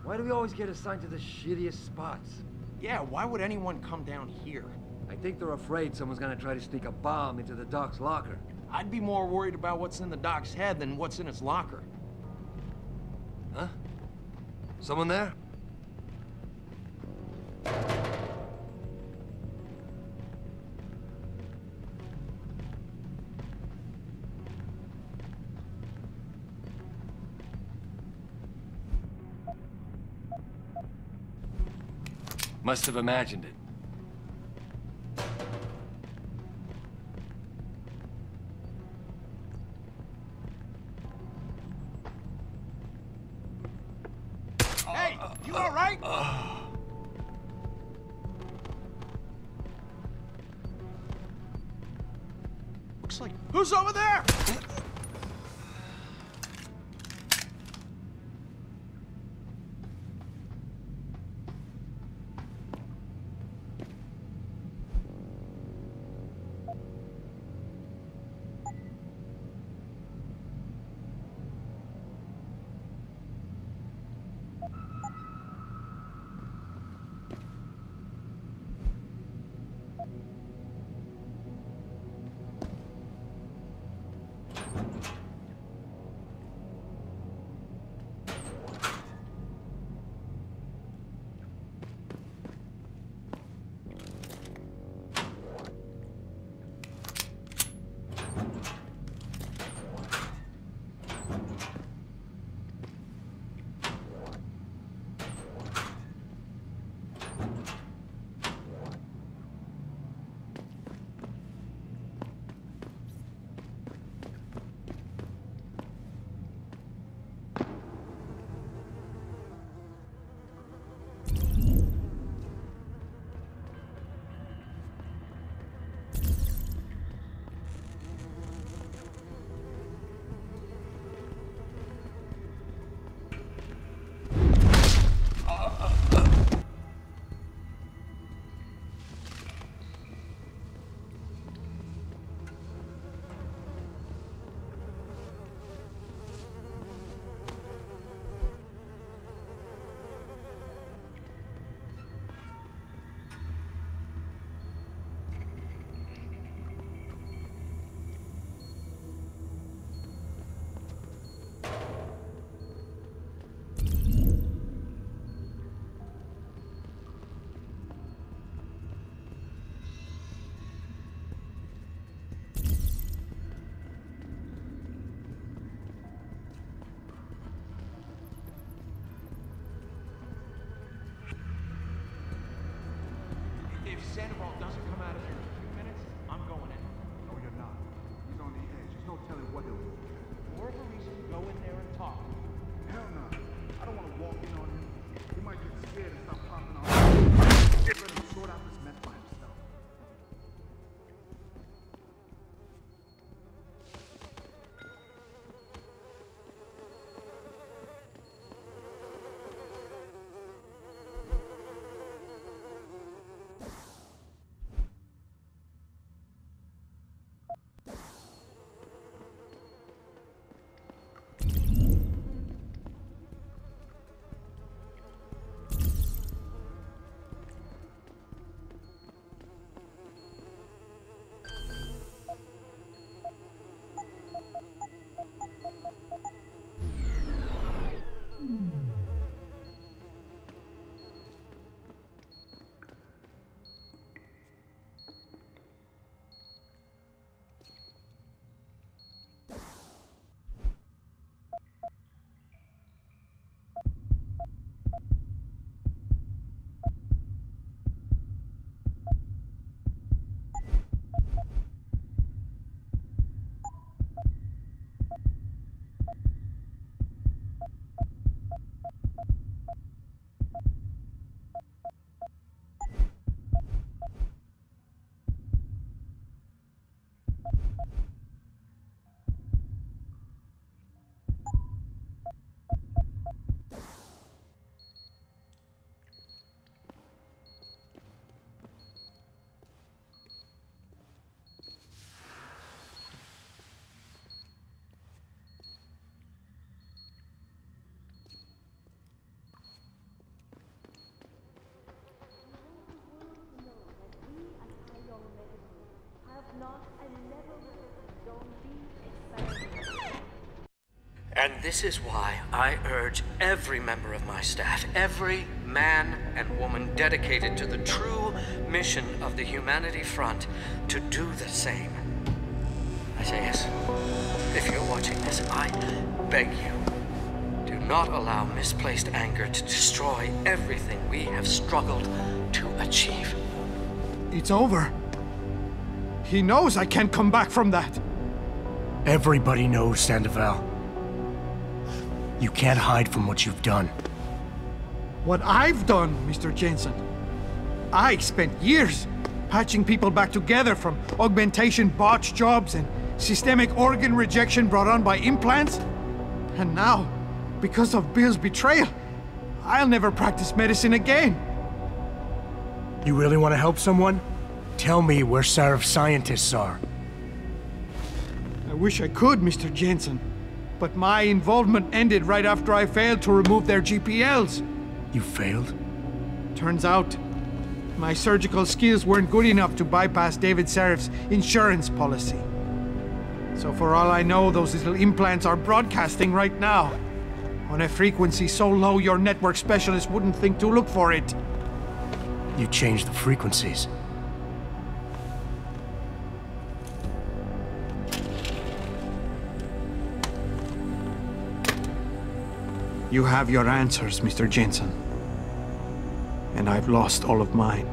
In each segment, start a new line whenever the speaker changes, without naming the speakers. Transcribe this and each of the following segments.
Why do we always get assigned to the shittiest spots?
Yeah, why would anyone come down here?
I think they're afraid someone's gonna try to sneak a bomb into the Doc's locker.
I'd be more worried about what's in the Doc's head than what's in his locker.
Huh? Someone there? Must have imagined it.
Hey, you all right? Looks like... Who's over there? If Sandoval doesn't come out of there in a few minutes, I'm going in.
No, you're not. He's on the edge. There's no telling what he'll do.
More of a reason to go in there and talk to him.
Hell no. I don't want to walk in on him. He might get scared and stop popping off. Let him sort out this mess by himself.
not and never will. Don't be experimental.
And this is why I urge every member of my staff, every man and woman dedicated to the true mission of the Humanity Front, to do the same. Isaias, if you're watching this, I beg you, do not allow misplaced anger to destroy everything we have struggled to achieve.
It's over. He knows I can't come back from that.
Everybody knows, Sandoval. You can't hide from what you've done.
What I've done, Mr. Jensen. I spent years patching people back together from augmentation botch jobs and systemic organ rejection brought on by implants. And now, because of Bill's betrayal, I'll never practice medicine again.
You really want to help someone? Tell me where Sarif's scientists are.
I wish I could, Mr. Jensen. But my involvement ended right after I failed to remove their GPLs.
You failed?
Turns out, my surgical skills weren't good enough to bypass David Sarif's insurance policy. So for all I know, those little implants are broadcasting right now, on a frequency so low your network specialist wouldn't think to look for it.
You changed the frequencies.
You have your answers, Mr. Jensen. And I've lost all of mine.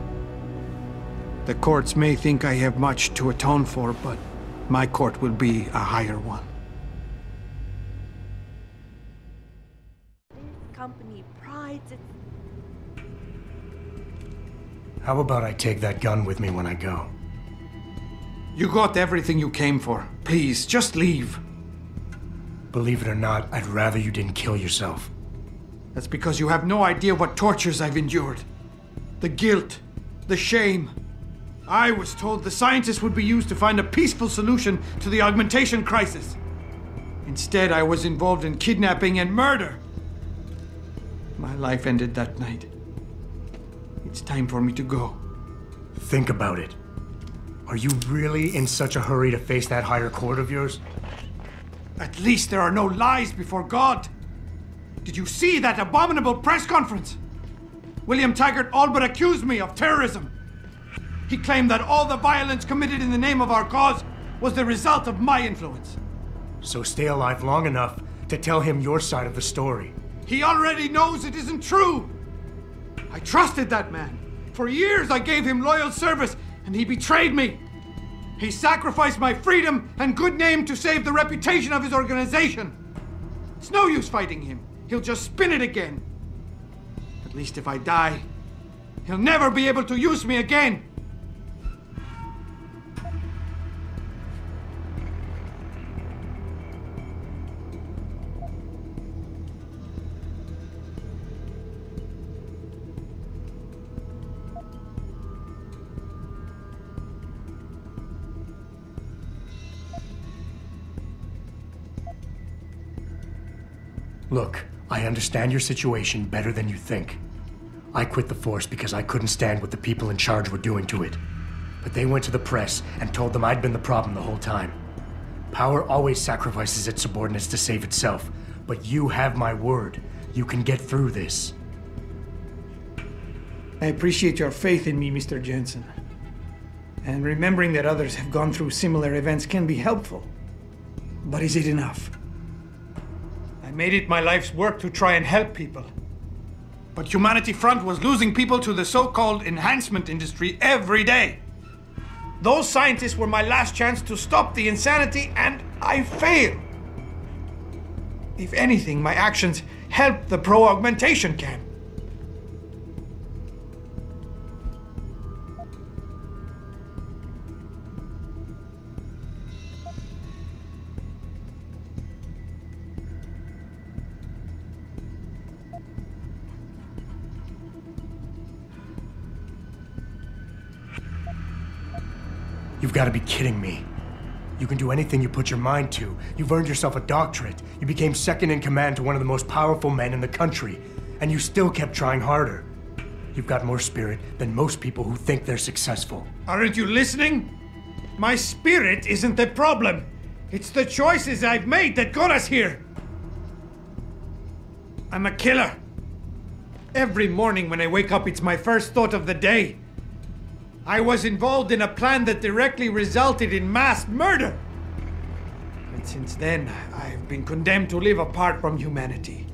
The courts may think I have much to atone for, but my court will be a higher one.
This company prides its...
How about I take that gun with me when I go?
You got everything you came for. Please, just leave.
Believe it or not, I'd rather you didn't kill yourself.
That's because you have no idea what tortures I've endured. The guilt, the shame. I was told the scientists would be used to find a peaceful solution to the augmentation crisis. Instead, I was involved in kidnapping and murder. My life ended that night. It's time for me to go.
Think about it. Are you really in such a hurry to face that higher court of yours?
At least there are no lies before God. Did you see that abominable press conference? William Taggart all but accused me of terrorism. He claimed that all the violence committed in the name of our cause was the result of my influence.
So stay alive long enough to tell him your side of the story.
He already knows it isn't true. I trusted that man. For years I gave him loyal service, and he betrayed me. He sacrificed my freedom and good name to save the reputation of his organization. It's no use fighting him. He'll just spin it again. At least if I die, he'll never be able to use me again.
Look, I understand your situation better than you think. I quit the force because I couldn't stand what the people in charge were doing to it. But they went to the press and told them I'd been the problem the whole time. Power always sacrifices its subordinates to save itself. But you have my word. You can get through this.
I appreciate your faith in me, Mr. Jensen. And remembering that others have gone through similar events can be helpful. But is it enough? I made it my life's work to try and help people. But Humanity Front was losing people to the so-called enhancement industry every day. Those scientists were my last chance to stop the insanity, and I failed. If anything, my actions helped the pro-augmentation camp.
You've got to be kidding me. You can do anything you put your mind to. You've earned yourself a doctorate. You became second in command to one of the most powerful men in the country. And you still kept trying harder. You've got more spirit than most people who think they're successful.
Aren't you listening? My spirit isn't the problem. It's the choices I've made that got us here. I'm a killer. Every morning when I wake up, it's my first thought of the day. I was involved in a plan that directly resulted in mass murder. But since then, I've been condemned to live apart from humanity.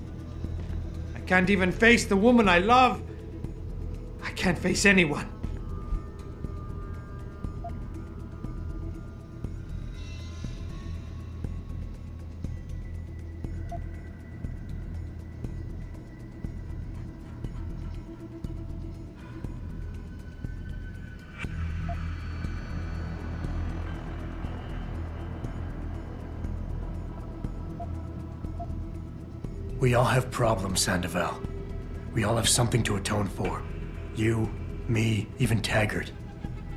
I can't even face the woman I love. I can't face anyone.
We all have problems, Sandoval. We all have something to atone for. You, me, even Taggart.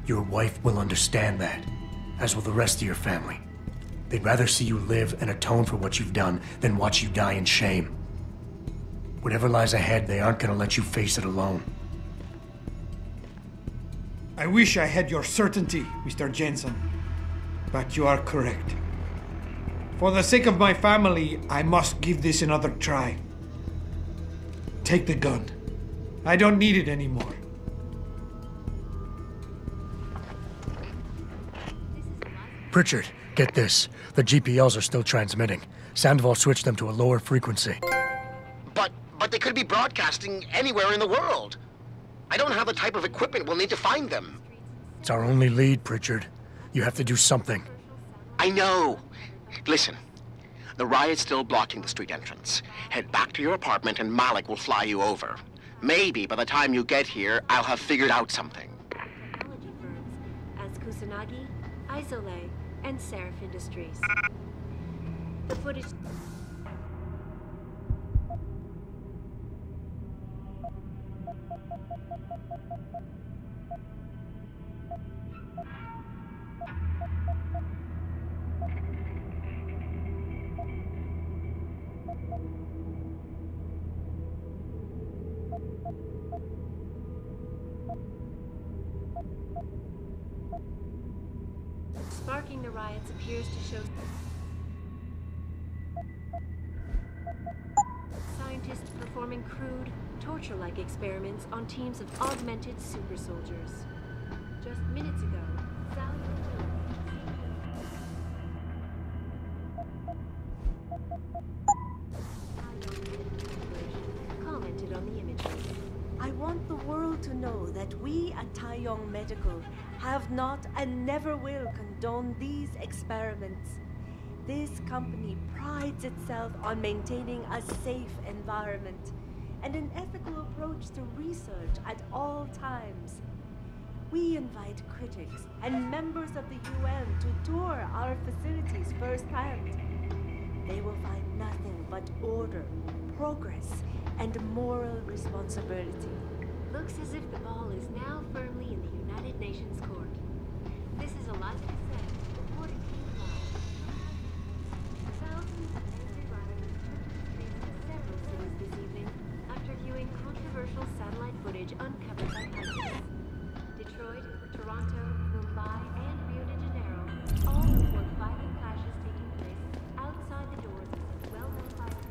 Your wife will understand that, as will the rest of your family. They'd rather see you live and atone for what you've done than watch you die in shame. Whatever lies ahead, they aren't gonna let you face it alone.
I wish I had your certainty, Mr. Jensen. But you are correct. For the sake of my family, I must give this another try. Take the gun. I don't need it anymore.
Pritchard, get this. The GPLs are still transmitting. Sandoval switched them to a lower frequency.
But they could be broadcasting anywhere in the world. I don't have the type of equipment we'll need to find them.
It's our only lead, Pritchard. You have to do something.
I know. Listen, the riot's still blocking the street entrance. Head back to your apartment and Malik will fly you over. Maybe by the time you get here, I'll have figured out something.
Technology firms as Kusanagi, Isole, and Seraph Industries. The footage... Sparking the riots appears to show scientists performing crude, torture-like experiments on teams of augmented super soldiers. Just minutes ago, Sally commented on the images.
I want the world to know that we at Taeyong Medical have not and never will condone these experiments. This company prides itself on maintaining a safe environment and an ethical approach to research at all times. We invite critics and members of the UN to tour our facilities firsthand. They will find nothing but order, progress, and moral responsibility.
Looks as if the ball is now firmly in the United Nations court. This is Eliza Cassett, reporting to you live. Thousands of angry rioters took to the streets of several cities this evening after viewing controversial satellite footage uncovered by police. Detroit, Toronto, Mumbai, and Rio de Janeiro all report violent clashes taking place outside the doors of well-known fire.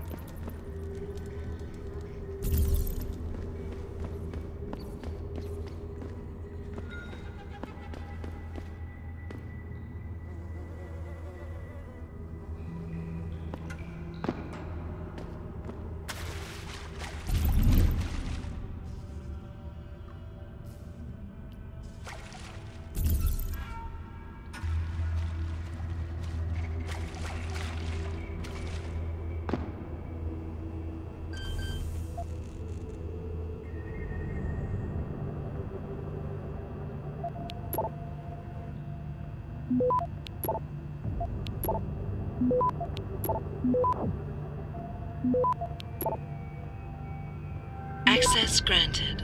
Access granted.